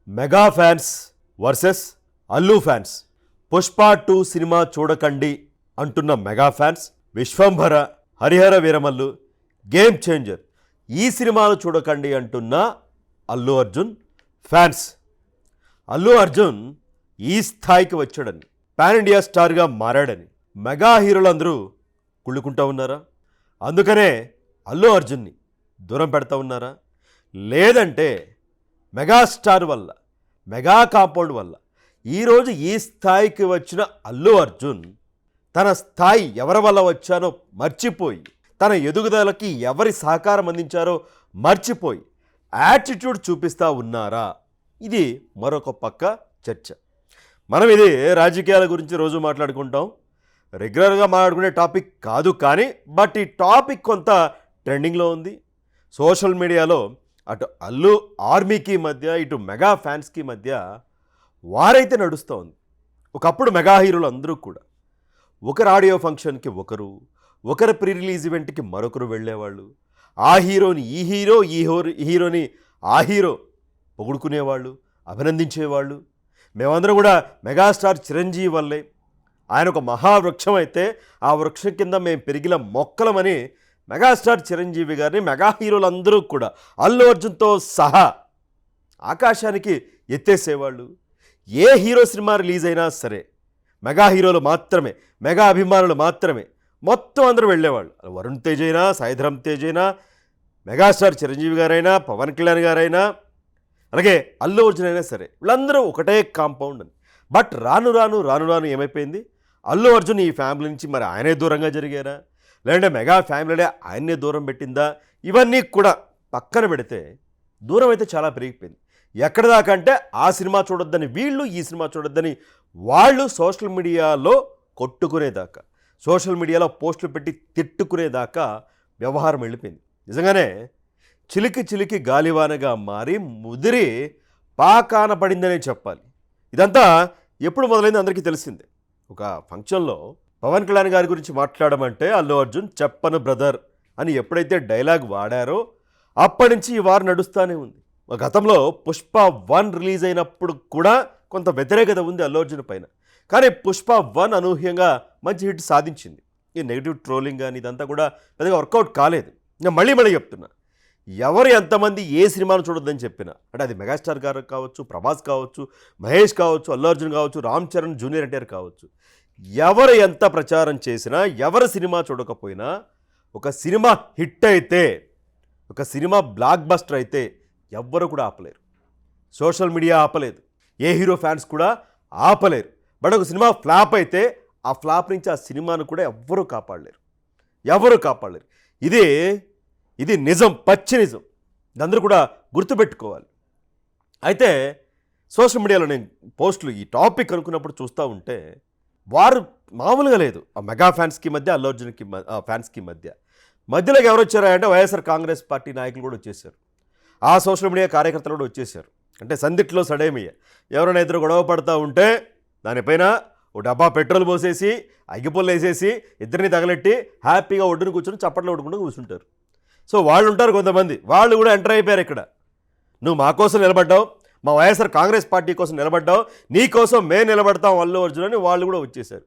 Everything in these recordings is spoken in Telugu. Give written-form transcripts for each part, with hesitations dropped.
Mega fans versus Allu fans. Pushpa 2 cinema చూడకండి అంటున్న mega fans, Vishwambhara, Harihara Veeramallu, game changer ఈ సినిమాలు చూడకండి అంటున్న అల్లు అర్జున్ ఫ్యాన్స్. అల్లు అర్జున్ ఈ స్థాయికి వచ్చాడని, పాన్ ఇండియా స్టార్గా మారాడని మెగా హీరోలందరూ కుళ్ళుకుంటూ ఉన్నారా? అందుకనే అల్లు అర్జున్ని దూరం పెడతా ఉన్నారా? లేదంటే మెగాస్టార్ వల్ల, మెగా కాంపౌండ్ వల్ల ఈరోజు ఈ స్థాయికి వచ్చిన అల్లు అర్జున్ తన స్థాయి ఎవరి వల్ల వచ్చానో మర్చిపోయి, తన ఎదుగుదలకి ఎవరి సహకారం అందించారో మర్చిపోయి యాటిట్యూడ్ చూపిస్తూ ఉన్నారా? ఇది మరొక పక్క చర్చ. మనం ఇది రాజకీయాల గురించి రోజు మాట్లాడుకుంటాం, రెగ్యులర్గా మాట్లాడుకునే టాపిక్ కాదు, కానీ బట్ ఈ టాపిక్ కొంత ట్రెండింగ్లో ఉంది. సోషల్ మీడియాలో అటు అల్లు ఆర్మీకి మధ్య, ఇటు మెగా ఫ్యాన్స్కి మధ్య వారైతే నడుస్తూ ఉంది. ఒకప్పుడు మెగా హీరోలు అందరూ కూడా ఒకరు ఆడియో ఫంక్షన్కి ఒకరు ప్రీ రిలీజ్ ఈవెంట్కి మరొకరు వెళ్ళేవాళ్ళు. ఆ హీరోని ఈ హీరో, ఈ హీరోని ఆ హీరో పొగుడుకునేవాళ్ళు, అభినందించేవాళ్ళు. మేమందరం కూడా మెగాస్టార్ చిరంజీవి వల్లే, ఆయన ఒక మహావృక్షం అయితే ఆ వృక్షం కింద మేము పెరిగిన మొక్కలమని మెగాస్టార్ చిరంజీవి గారిని మెగా హీరోలందరూ కూడా అల్లు అర్జున్తో సహా ఆకాశానికి ఎత్తేసేవాళ్ళు. ఏ హీరో సినిమా రిలీజ్ అయినా సరే మెగా హీరోలు మాత్రమే, మెగా అభిమానులు మాత్రమే మొత్తం అందరూ వెళ్ళేవాళ్ళు. వరుణ్ తేజ్ అయినా, సాయిధరమ్ తేజ్ అయినా, మెగాస్టార్ చిరంజీవి గారైనా, పవన్ కళ్యాణ్ గారైనా, అలాగే అల్లు అర్జున్ అయినా సరే, వీళ్ళందరూ ఒకటే కాంపౌండ్ అని. బట్ రాను రాను ఏమైపోయింది? అల్లు అర్జున్ ఈ ఫ్యామిలీ నుంచి మరి ఆయనే దూరంగా జరిగారా, లేదంటే మెగా ఫ్యామిలీనే ఆయన్నే దూరం పెట్టిందా? ఇవన్నీ కూడా పక్కన పెడితే దూరం అయితే చాలా పెరిగిపోయింది. ఎక్కడ దాకా అంటే ఆ సినిమా చూడొద్దని వీళ్ళు, ఈ సినిమా చూడొద్దని వాళ్ళు సోషల్ మీడియాలో కొట్టుకునేదాకా, సోషల్ మీడియాలో పోస్టులు పెట్టి తిట్టుకునేదాకా వ్యవహారం వెళ్ళిపోయింది. నిజంగానే చిలికి గాలివానగా మారి ముదిరి పాకాన పడిందనే చెప్పాలి. ఇదంతా ఎప్పుడు మొదలైంది అందరికీ తెలిసిందే. ఒక ఫంక్షన్లో పవన్ కళ్యాణ్ గారి గురించి మాట్లాడమంటే అల్లు అర్జున్ చెప్పను బ్రదర్ అని ఎప్పుడైతే డైలాగ్ వాడారో అప్పటి నుంచి ఈ వారు నడుస్తూనే ఉంది. గతంలో పుష్ప 1 రిలీజ్ అయినప్పుడు కూడా కొంత వ్యతిరేకత ఉంది అల్లు అర్జున్ పైన, కానీ పుష్ప 1 అనూహ్యంగా మంచి హిట్ సాధించింది. ఈ నెగిటివ్ ట్రోలింగ్ కానీ ఇదంతా కూడా పెద్దగా వర్కౌట్ కాలేదు. నేను మళ్ళీ చెప్తున్నా, ఎవరు ఎంతమంది ఏ సినిమాను చూడొద్దని చెప్పినా, అంటే అది మెగాస్టార్ గారు కావచ్చు, ప్రభాస్ కావచ్చు, మహేష్ కావచ్చు, అల్లు అర్జున్ కావచ్చు, రామ్ చరణ్ జూనియర్ ఎన్టీఆర్ కావచ్చు, ఎవరు ఎంత ప్రచారం చేసినా, ఎవరు సినిమా చూడకపోయినా, ఒక సినిమా హిట్ అయితే, ఒక సినిమా బ్లాక్ బస్టర్ అయితే ఎవ్వరు కూడా ఆపలేరు. సోషల్ మీడియా ఆపలేదు, ఏ హీరో ఫ్యాన్స్ కూడా ఆపలేరు. బట్ ఒక సినిమా ఫ్లాప్ అయితే ఆ ఫ్లాప్ నుంచి ఆ సినిమాను కూడా ఎవ్వరూ కాపాడలేరు. ఇది నిజం, పచ్చి నిజం. అందరూ కూడా గుర్తుపెట్టుకోవాలి. అయితే సోషల్ మీడియాలో నేను పోస్టులు ఈ టాపిక్ అనుకున్నప్పుడు చూస్తూ ఉంటే వారు మామూలుగా లేదు. ఆ మెగా ఫ్యాన్స్కి మధ్య, అల్లు అర్జున్కి ఫ్యాన్స్కి మధ్యలోకి ఎవరు వచ్చారంటే వైఎస్ఆర్ కాంగ్రెస్ పార్టీ నాయకులు కూడా వచ్చేసారు, ఆ సోషల్ మీడియా కార్యకర్తలు కూడా వచ్చేసారు. అంటే సందిట్లో సడేమియ్య, ఎవరైనా ఇద్దరు గొడవ పడుతూ ఉంటే దానిపైన ఓ డబ్బా పెట్రోల్ పోసేసి, అగ్గిపుల్ల వేసేసి, ఇద్దరిని తగలెట్టి హ్యాపీగా ఒడ్డును కూర్చొని చప్పట్లు కొట్టుకుంటూ కూర్చుంటారు. సో వాళ్ళు ఉంటారు కొంతమంది, వాళ్ళు కూడా ఎంటర్ అయిపోయారు ఇక్కడ. నువ్వు మా కోసం నిలబడ్డావు, మా వైఎస్ఆర్ కాంగ్రెస్ పార్టీ కోసం నిలబడ్డావు, నీ కోసం మేము నిలబడతాం అల్లు అర్జున్ అని వాళ్ళు కూడా వచ్చేసారు.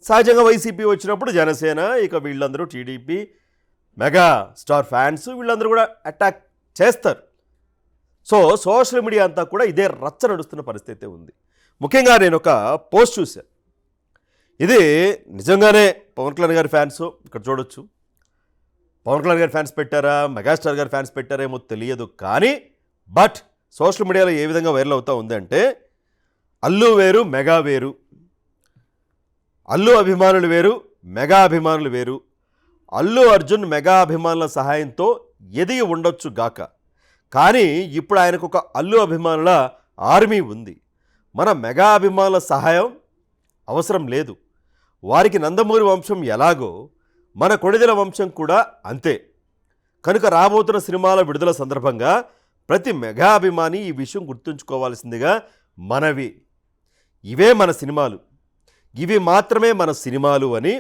సహజంగా వైసీపీ వచ్చినప్పుడు జనసేన, ఇక వీళ్ళందరూ టీడీపీ, మెగా స్టార్ ఫ్యాన్స్ వీళ్ళందరూ కూడా అటాక్ చేస్తారు. సో సోషల్ మీడియా అంతా కూడా ఇదే రచ్చ నడుస్తున్న పరిస్థితి ఉంది. ముఖ్యంగా నేను ఒక పోస్ట్ చూశాను. ఇది నిజంగానే పవన్ కళ్యాణ్ గారి ఫ్యాన్స్ ఇక్కడ చూడొచ్చు. పవన్ కళ్యాణ్ గారి ఫ్యాన్స్ పెట్టారా, మెగాస్టార్ గారి ఫ్యాన్స్ పెట్టారేమో తెలియదు, కానీ బట్ సోషల్ మీడియాలో ఏ విధంగా వైరల్ అవుతూ ఉందంటే, అల్లు వేరు, మెగా వేరు, అల్లు అభిమానులు వేరు, మెగా అభిమానులు వేరు, అల్లు అర్జున్ మెగా అభిమానుల సహాయంతో ఎదిగి ఉండొచ్చు గాక, కానీ ఇప్పుడు ఆయనకు ఒక అల్లు అభిమానుల ఆర్మీ ఉంది. మన మెగా అభిమానుల సహాయం అవసరం లేదు. వారికి నందమూరి వంశం ఎలాగో మన కొణిదెల వంశం కూడా అంతే. కనుక రాబోతున్న సినిమాల విడుదల సందర్భంగా ప్రతి మెగా అభిమాని ఈ విషయం గుర్తుంచుకోవాల్సిందిగా మనవి. ఇవే మన సినిమాలు, ఇవి మాత్రమే మన సినిమాలు అని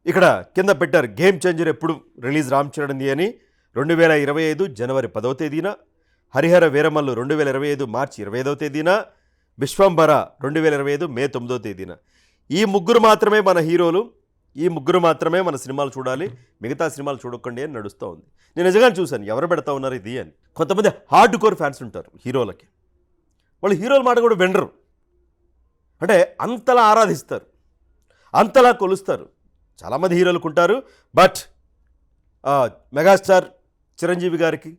ఇక్కడ కింద పెట్టారు. గేమ్ చేంజర్ ఎప్పుడు రిలీజ్ రామ్ చరణ్ది అని 2025 జనవరి 10వ తేదీన, హరిహర వీరమల్లు 2025 మార్చి 25వ తేదీన, విశ్వంభర 2025 మే 9వ తేదీన. ఈ ముగ్గురు మాత్రమే మన హీరోలు, ఈ ముగ్గురు మాత్రమే మన సినిమాలు చూడాలి, మిగతా సినిమాలు చూడకండి అని నడుస్తూ ఉంది. నేను నిజంగానే చూశాను ఎవరు పెడతా ఉన్నారు ఇది అని. కొంతమంది హార్డ్ కోర్ ఫ్యాన్స్ ఉంటారు హీరోలకి, వాళ్ళు హీరోల మాట కూడా వినరు. అంటే అంతలా ఆరాధిస్తారు, అంతలా కొలుస్తారు. చాలామంది హీరోలకు ఉంటారు. బట్ మెగాస్టార్ చిరంజీవి గారికి,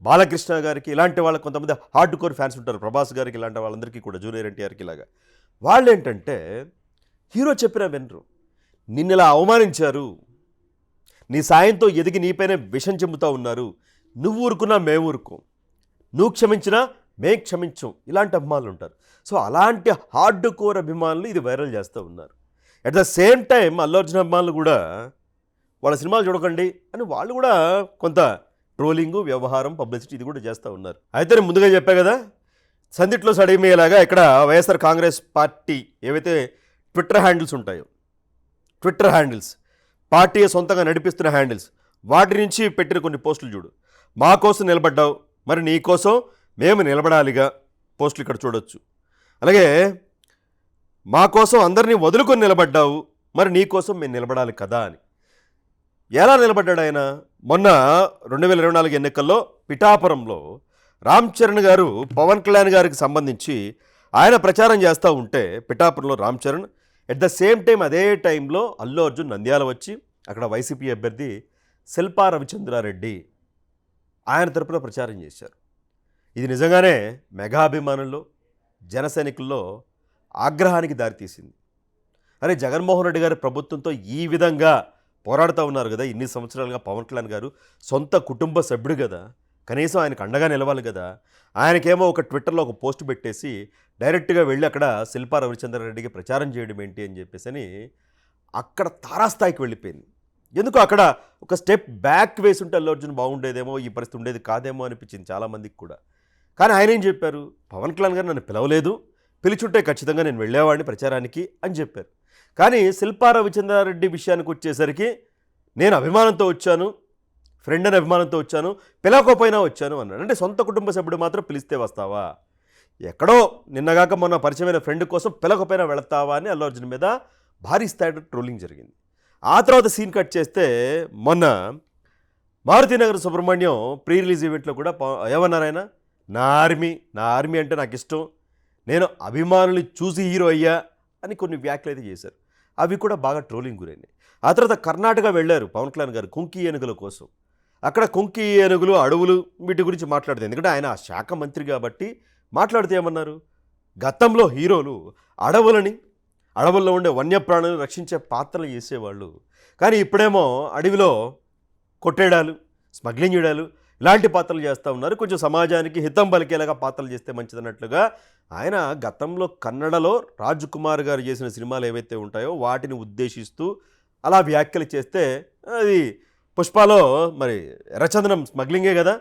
బాలకృష్ణ గారికి ఇలాంటి వాళ్ళకి కొంతమంది హార్డ్ కోర్ ఫ్యాన్స్ ఉంటారు. ప్రభాస్ గారికి ఇలాంటి వాళ్ళందరికీ కూడా, జూనియర్ ఎన్టీఆర్కి ఇలాగా. వాళ్ళు ఏంటంటే హీరో చెప్పినా వినరు. నిన్నలా అవమానించారు, నీ సాయంతో ఎదిగి నీపైనే విషం చెందుతూ ఉన్నారు, నువ్వు ఊరుకున్నా మేము ఊరుకోం, నువ్వు క్షమించినా మేము క్షమించం, ఇలాంటి అభిమానులు ఉంటారు. సో అలాంటి హార్డ్ కోర్ అభిమానులు ఇది వైరల్ చేస్తూ ఉన్నారు. At the same time Allu Arjun అభిమానులు కూడా వాళ్ళ సినిమాలు చూడకండి అని వాళ్ళు కూడా కొంత ట్రోలింగు, వ్యవహారం, పబ్లిసిటీ ఇది కూడా చేస్తూ ఉన్నారు. అయితే నేను ముందుగా చెప్పా కదా, సందిట్లో సడిమేలాగా ఇక్కడ వైఎస్ఆర్ కాంగ్రెస్ పార్టీ ఏవైతే ట్విట్టర్ హ్యాండిల్స్ ఉంటాయో, ట్విట్టర్ హ్యాండిల్స్ పార్టీ సొంతంగా నడిపిస్తున్న హ్యాండిల్స్, వాటి నుంచి పెట్టిన కొన్ని పోస్టులు చూడు. మా కోసం నిలబడ్డావు, మరి నీ కోసం మేము నిలబడాలిగా పోస్టులు ఇక్కడ చూడొచ్చు. అలాగే మా కోసం అందరినీ వదులుకొని నిలబడ్డావు, మరి నీ కోసం మేము నిలబడాలి కదా అని. ఎలా నిలబడ్డాడు ఆయన? మొన్న 2024 ఎన్నికల్లో పిఠాపురంలో రామ్ చరణ్ గారు పవన్ కళ్యాణ్ గారికి సంబంధించి ఆయన ప్రచారం చేస్తూ ఉంటే, పిఠాపురంలో Ram Charan, at the same time అదే టైంలో అల్లు అర్జున్ నంద్యాల వచ్చి అక్కడ వైసీపీ అభ్యర్థి శిల్పా రవిచంద్రారెడ్డి ఆయన తరపున ప్రచారం చేశారు. ఇది నిజంగానే మెగా అభిమానుల్లో, జన సైనికుల్లో ఆగ్రహానికి దారితీసింది. అరే, జగన్మోహన్ రెడ్డి గారి ప్రభుత్వంతో ఈ విధంగా పోరాడుతూ ఉన్నారు కదా ఇన్ని సంవత్సరాలుగా పవన్ కళ్యాణ్ గారు, సొంత కుటుంబ సభ్యుడు కదా, కనీసం ఆయనకు అండగా నిలవాలి కదా. ఆయనకేమో ఒక ట్విట్టర్లో ఒక పోస్ట్ పెట్టేసి డైరెక్ట్గా వెళ్ళి అక్కడ శిల్పా రవిచంద్రారెడ్డికి ప్రచారం చేయడం ఏంటి అని చెప్పేసి అక్కడ తారాస్థాయికి వెళ్ళిపోయింది. ఎందుకు అక్కడ ఒక స్టెప్ బ్యాక్ వేసి ఉంటే అల్లు అర్జున్ బాగుండేదేమో, ఈ పరిస్థితి ఉండేది కాదేమో అనిపించింది చాలామందికి కూడా. కానీ ఆయన ఏం చెప్పారు? పవన్ కళ్యాణ్ గారు నన్ను పిలవలేదు, పిలిచుంటే ఖచ్చితంగా నేను వెళ్ళేవాడిని ప్రచారానికి అని చెప్పారు. కానీ శిల్పా రవిచంద్రారెడ్డి విషయానికి వచ్చేసరికి నేను అభిమానంతో వచ్చాను, ఫ్రెండ్ అని అభిమానంతో వచ్చాను, పిలవకపోయినా వచ్చాను అన్నాడు. అంటే సొంత కుటుంబ సభ్యుడు మాత్రం పిలిస్తే వస్తావా? ఎక్కడో నిన్నగాక మొన్న పరిచయమైన ఫ్రెండ్ కోసం పిలవకపోయినా వెళతావా అని అల్లు అర్జున్ మీద భారీ స్థాయిలో ట్రోలింగ్ జరిగింది. ఆ తర్వాత సీన్ కట్ చేస్తే మొన్న మారుతినగర్ సుబ్రహ్మణ్యం ప్రీ రిలీజ్ ఈవెంట్లో కూడా ఏమన్నారు ఆయన? నా ఆర్మీ అంటే నాకు ఇష్టం, నేను అభిమానులు చూసి హీరో అయ్యా అని కొన్ని వ్యాఖ్యలు అయితే చేశారు. అవి కూడా బాగా ట్రోలింగ్ గురైనాయి. ఆ తర్వాత కర్ణాటక వెళ్ళారు పవన్ కళ్యాణ్ గారు కుంకి ఏనుగుల కోసం. అక్కడ కుంకి ఏనుగులు, అడవులు వీటి గురించి మాట్లాడుతుంది. ఎందుకంటే ఆయన ఆ శాఖ మంత్రి కాబట్టి మాట్లాడితే ఏమన్నారు? గతంలో హీరోలు అడవుల్లో ఉండే వన్యప్రాణులను రక్షించే పాత్రలు చేసేవాళ్ళు, కానీ ఇప్పుడేమో అడవిలో కొట్టేయడాలు, స్మగ్లింగ్ చేయడాలు ఇలాంటి పాత్రలు చేస్తూ ఉన్నారు. కొంచెం సమాజానికి హితం పలికేలాగా పాత్రలు చేస్తే మంచిదన్నట్లుగా ఆయన గతంలో కన్నడలో రాజ్ కుమార్ గారు చేసిన సినిమాలు ఏవైతే ఉంటాయో వాటిని ఉద్దేశిస్తూ అలా వ్యాఖ్యలు చేస్తే, అది పుష్పలో మరి ఎర్రచందనం స్మగ్లింగే కదా.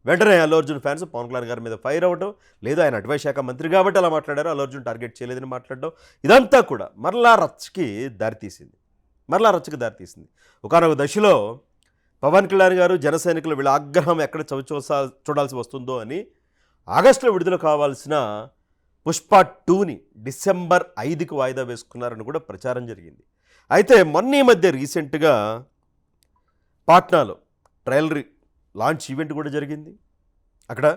వెంటనే అల్లు అర్జున్ ఫ్యాన్స్ పవన్ కళ్యాణ్ గారి మీద ఫైర్ అవ్వడం, లేదా ఆయన అటవీ శాఖ మంత్రి కాబట్టి అలా మాట్లాడారు, అల్లు అర్జున్ టార్గెట్ చేయలేదని మాట్లాడడం, ఇదంతా కూడా మరలా రచ్చకి దారితీసింది. ఒకనొక దశలో పవన్ కళ్యాణ్ గారు, జన సైనికులు వీళ్ళ ఆగ్రహం ఎక్కడ చూడాల్సి వస్తుందో అని ఆగస్టులో విడుదల కావాల్సిన పుష్ప 2ని డిసెంబర్ 5కి వాయిదా వేసుకున్నారని కూడా ప్రచారం జరిగింది. అయితే మొన్న ఈ మధ్య రీసెంట్గా పాట్నాలో ట్రైలర్ లాంచ్ ఈవెంట్ కూడా జరిగింది. అక్కడ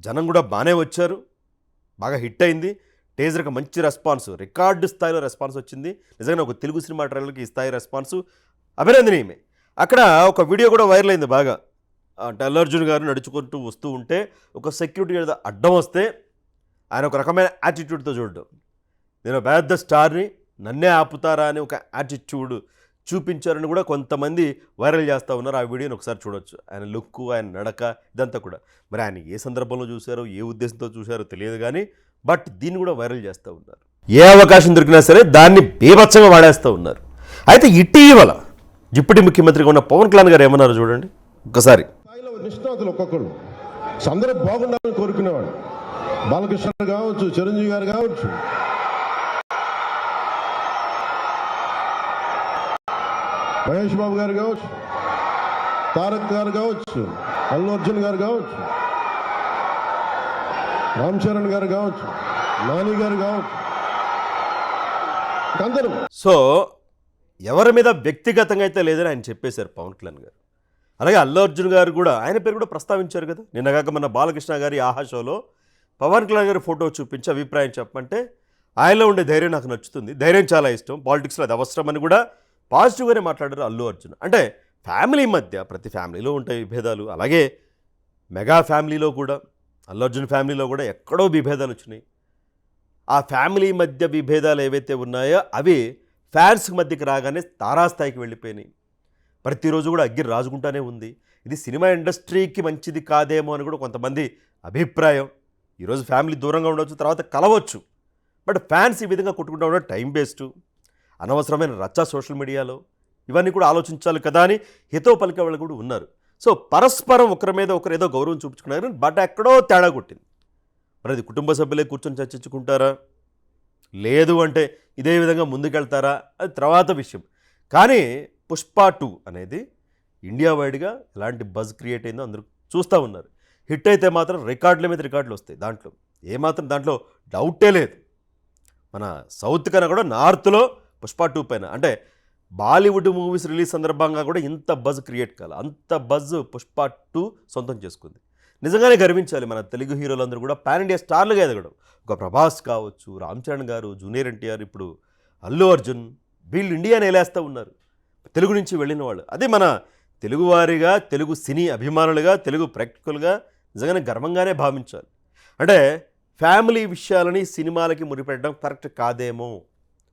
జనం కూడా బాగానే వచ్చారు, బాగా హిట్ అయింది. టేజర్కి మంచి రెస్పాన్స్, రికార్డు స్థాయిలో రెస్పాన్స్ వచ్చింది. నిజంగా ఒక తెలుగు సినిమా ట్రైలర్కి ఈ స్థాయి రెస్పాన్స్ అభినందనీయమే. అక్కడ ఒక వీడియో కూడా వైరల్ అయింది బాగా. అంటే అల్లు అర్జున్ గారు నడుచుకుంటూ వస్తూ ఉంటే ఒక సెక్యూరిటీ అడ్డం వస్తే ఆయన ఒక రకమైన యాటిట్యూడ్తో చూడడం, నేను పెద్ద స్టార్ని, నన్నే ఆపుతారా అని ఒక యాటిట్యూడ్ చూపించారని కూడా కొంతమంది వైరల్ చేస్తూ ఉన్నారు. ఆ వీడియోని ఒకసారి చూడొచ్చు. ఆయన లుక్కు, ఆయన నడక ఇదంతా కూడా. మరి ఆయన ఏ సందర్భంలో చూశారో, ఏ ఉద్దేశంతో చూశారో తెలియదు కానీ బట్ దీన్ని కూడా వైరల్ చేస్తూ ఉన్నారు. ఏ అవకాశం దొరికినా సరే దాన్ని బీభత్సంగా వాడేస్తూ ఉన్నారు. అయితే ఇటీవల డిప్యూటీ ముఖ్యమంత్రిగా ఉన్న పవన్ కళ్యాణ్ గారు ఏమన్నారు చూడండి ఒకసారి. నిష్ణాతులు ఒక్కొక్కళ్ళు అందరూ బాగుండాలని కోరుకునేవాడు. బాలకృష్ణ గారు కావచ్చు, చిరంజీవి గారు కావచ్చు, మహేష్ బాబు గారు కావచ్చు, తారక్ గారు కావచ్చు, అల్లు అర్జున్ గారు కావచ్చు, రామ్ చరణ్ గారు కావచ్చు, నాని గారు కావచ్చు, అందరూ. సో ఎవరి మీద వ్యక్తిగతంగా అయితే లేదని ఆయన చెప్పేశారు పవన్ కళ్యాణ్ గారు. అలాగే అల్లు అర్జున్ గారు కూడా ఆయన పేరు కూడా ప్రస్తావించారు కదా. నిన్నగాక మన బాలకృష్ణ గారి ఆహా షోలో పవన్ కళ్యాణ్ గారి ఫోటో చూపించి అభిప్రాయం చెప్పమంటే ఆయనలో ఉండే ధైర్యం నాకు నచ్చుతుంది, ధైర్యం చాలా ఇష్టం, పాలిటిక్స్లో అది అవసరమని కూడా పాజిటివ్గానే మాట్లాడారు అల్లు అర్జున్. అంటే ఫ్యామిలీ మధ్య ప్రతి ఫ్యామిలీలో ఉంటాయి విభేదాలు, అలాగే మెగా ఫ్యామిలీలో కూడా అల్లు అర్జున్ ఫ్యామిలీలో కూడా ఎక్కడో విభేదాలు వచ్చినాయి. ఆ ఫ్యామిలీ మధ్య విభేదాలు ఏవైతే ఉన్నాయో అవి ఫ్యాన్స్ మధ్యకి రాగానే తారాస్థాయికి వెళ్ళిపోయినాయి. ప్రతిరోజు కూడా అగ్గిరి రాజుకుంటానే ఉంది. ఇది సినిమా ఇండస్ట్రీకి మంచిది కాదేమో అని కూడా కొంతమంది అభిప్రాయం. ఈరోజు ఫ్యామిలీ దూరంగా ఉండవచ్చు, తర్వాత కలవచ్చు, బట్ ఫ్యాన్స్ ఈ విధంగా కొట్టుకుంటూ ఉండడం టైం వేస్ట్, అనవసరమైన రచ్చ సోషల్ మీడియాలో, ఇవన్నీ కూడా ఆలోచించాలి కదా అని హితో పలికే వాళ్ళు కూడా ఉన్నారు. సో పరస్పరం ఒకరి మీద ఒకరు ఏదో గౌరవం చూపించుకున్నారు, బట్ ఎక్కడో తేడా కొట్టింది. మరి అది కుటుంబ సభ్యులే కూర్చొని చర్చించుకుంటారా, లేదు అంటే ఇదే విధంగా ముందుకెళ్తారా, అది తర్వాత విషయం. కానీ పుష్ప 2 అనేది ఇండియా వైడ్గా ఎలాంటి బజ్ క్రియేట్ అయిందో అందరూ చూస్తూ ఉన్నారు. హిట్ అయితే మాత్రం రికార్డుల మీద రికార్డులు వస్తాయి, దాంట్లో ఏమాత్రం దాంట్లో డౌటే లేదు. మన సౌత్ కన్నా కూడా నార్త్లో పుష్ప 2 పైన, అంటే బాలీవుడ్ మూవీస్ రిలీజ్ సందర్భంగా కూడా ఇంత బజ్ క్రియేట్ కావాలి, అంత బజ్ పుష్ప 2 సొంతం చేసుకుంది. నిజంగానే గర్వించాలి మన తెలుగు హీరోలందరూ కూడా పాన్ ఇండియా స్టార్లుగా ఎదగడం. ఒక ప్రభాస్ కావచ్చు, రామ్ చరణ్ గారు, జూనియర్ ఎన్టీఆర్, ఇప్పుడు అల్లు అర్జున్, వీళ్ళు ఇండియాని ఏలేస్తూ ఉన్నారు, తెలుగు నుంచి వెళ్ళిన వాళ్ళు. అది మన తెలుగువారిగా, తెలుగు సినీ అభిమానులుగా, తెలుగు ప్రేక్షకులుగా నిజంగానే గర్వంగానే భావించాలి. అంటే ఫ్యామిలీ విషయాలని సినిమాలకి ముడిపెట్టడం కరెక్ట్ కాదేమో.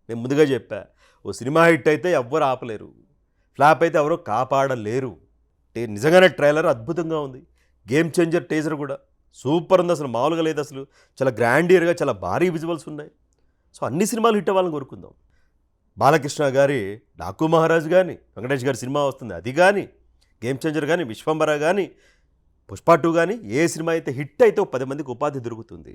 నేను ముందుగా చెప్పా, ఓ సినిమా హిట్ అయితే ఎవ్వరు ఆపలేరు, ఫ్లాప్ అయితే ఎవరో కాపాడలేరు. నిజంగానే ట్రైలర్ అద్భుతంగా ఉంది, గేమ్ చేంజర్ టీజర్ కూడా సూపర్ ఉంది, అసలు మామూలుగా లేదు, అసలు చాలా గ్రాండియర్గా చాలా భారీ విజువల్స్ ఉన్నాయి. సో అన్ని సినిమాలు హిట్ అవ్వాలని కోరుకుందాం. బాలకృష్ణ గారి డాకు మహారాజ్ కానీ, వెంకటేష్ గారి సినిమా వస్తుంది అది కానీ, గేమ్ చేంజర్ కానీ, విశ్వంబర కానీ, పుష్ప 2 కానీ, ఏ సినిమా అయితే హిట్ అయితే 10 మందికి ఉపాధి దొరుకుతుంది.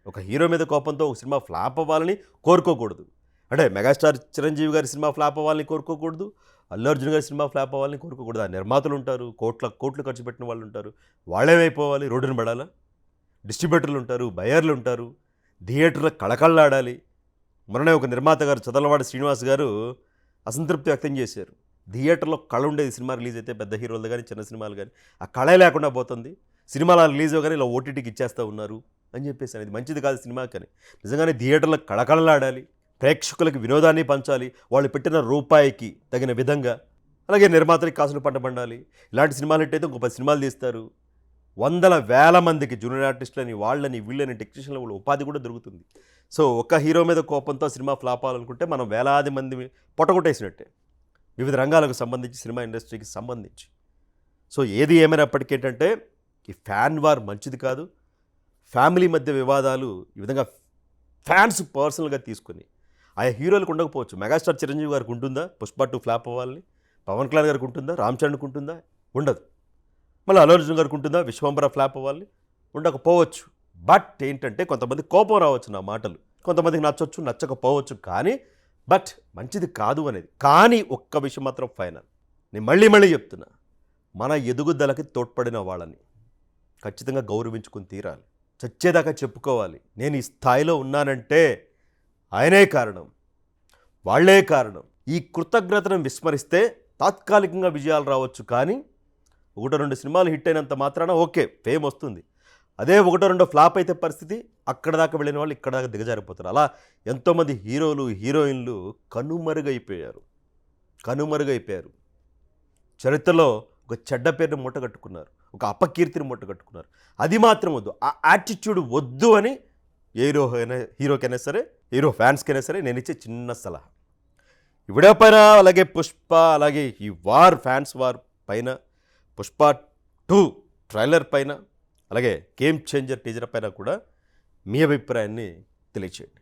ఒక హీరో మీద కోపంతో ఒక సినిమా ఫ్లాప్ అవ్వాలని కోరుకోకూడదు. అంటే మెగాస్టార్ చిరంజీవి గారి సినిమా ఫ్లాప్ అవ్వాలని కోరుకోకూడదు, అల్లు అర్జున్ గారి సినిమా ఫ్లాప్ అవ్వాలని కోరుకోకూడదు. ఆ నిర్మాతలు ఉంటారు, కోట్లు ఖర్చు పెట్టిన వాళ్ళు ఉంటారు, వాళ్ళేమైపోవాలి, రోడ్డున పడాలా? డిస్ట్రిబ్యూటర్లు ఉంటారు, బయర్లు ఉంటారు, థియేటర్లో కళకళలాడాలి. మొన్ననే ఒక నిర్మాత గారు చదలవాడ శ్రీనివాస్ గారు అసంతృప్తి వ్యక్తం చేశారు, థియేటర్లో కళ ఉండేది సినిమా రిలీజ్ అయితే, పెద్ద హీరోలు కానీ చిన్న సినిమాలు కానీ, ఆ కళే లేకుండా పోతుంది, సినిమాలు రిలీజ్ కానీ ఇలా ఓటీటీకి ఇచ్చేస్తూ ఉన్నారు అని చెప్పేసి. ఇది మంచిది కాదు సినిమా. కానీ నిజంగానే థియేటర్లో కళకళలాడాలి, ప్రేక్షకులకు వినోదాన్ని పంచాలి, వాళ్ళు పెట్టిన రూపాయికి తగిన విధంగా. అలాగే నిర్మాతలకి కాసులు పండబండాలి. ఇలాంటి సినిమాలు హిట్ అయితే ఇంకో 10 సినిమాలు తీస్తారు, వందల వేల మందికి జూనియర్ ఆర్టిస్టులని, వాళ్ళని వీళ్ళని, టెక్నీషియన్ల వాళ్ళు ఉపాధి కూడా దొరుకుతుంది. సో ఒక్క హీరో మీద కోపంతో సినిమా ఫ్లాప్ అవ్వాలనుకుంటే మనం వేలాది మంది పొట్టగొట్టేసినట్టే, వివిధ రంగాలకు సంబంధించి, సినిమా ఇండస్ట్రీకి సంబంధించి. సో ఏది ఏమైనప్పటికీ ఏంటంటే ఈ ఫ్యాన్ వార్ మంచిది కాదు. ఫ్యామిలీ మధ్య వివాదాలు ఈ విధంగా ఫ్యాన్స్ పర్సనల్గా తీసుకొని ఆయా హీరోలకు ఉండకపోవచ్చు. మెగాస్టార్ చిరంజీవి గారికి ఉంటుందా పుష్ప 2 ఫ్లాప్ అవ్వాలని? పవన్ కళ్యాణ్ గారికి ఉంటుందా? రామ్ చరణ్కి ఉంటుందా? ఉండదు. మళ్ళీ అల్లు అర్జున్ గారికి ఉంటుందా విశ్వంబర ఫ్లాప్ అవ్వాలని? ఉండకపోవచ్చు. బట్ ఏంటంటే కొంతమంది కోపం రావచ్చు నా మాటలు, కొంతమందికి నచ్చవచ్చు, నచ్చకపోవచ్చు, కానీ బట్ మంచిది కాదు అనేది. కానీ ఒక్క విషయం మాత్రం ఫైనల్, నేను మళ్ళీ చెప్తున్నా, మన ఎదుగుదలకి తోడ్పడిన వాళ్ళని ఖచ్చితంగా గౌరవించుకుని తీరాలి, చచ్చేదాకా చెప్పుకోవాలి. నేను ఈ స్థాయిలో ఉన్నానంటే ఆయనే కారణం, వాళ్లే కారణం. ఈ కృతజ్ఞతను విస్మరిస్తే తాత్కాలికంగా విజయాలు రావచ్చు, కానీ 1-2 సినిమాలు హిట్ అయినంత మాత్రాన ఓకే ఫేమ్ వస్తుంది. అదే 1-2 ఫ్లాప్ అయితే పరిస్థితి అక్కడ దాకా వెళ్ళిన వాళ్ళు ఇక్కడ దాకా దిగజారిపోతారు. అలా ఎంతోమంది హీరోలు, హీరోయిన్లు కనుమరుగైపోయారు. చరిత్రలో ఒక చెడ్డ పేరుని మూటగట్టుకున్నారు, ఒక అపకీర్తిని మూటగట్టుకున్నారు. అది మాత్రం వద్దు, ఆ యాటిట్యూడ్ వద్దు అని హీరోకైనా సరే, హీరో ఫ్యాన్స్కైనా సరే నేను ఇచ్చే చిన్న సలహా. ఈ వీడియో పైన, అలాగే పుష్ప, అలాగే ఈ ఫ్యాన్స్ వార్ పైన, పుష్ప 2 ట్రైలర్ పైన, అలాగే గేమ్ చేంజర్ టీజర్ పైన కూడా మీ అభిప్రాయాన్ని తెలియచేయండి.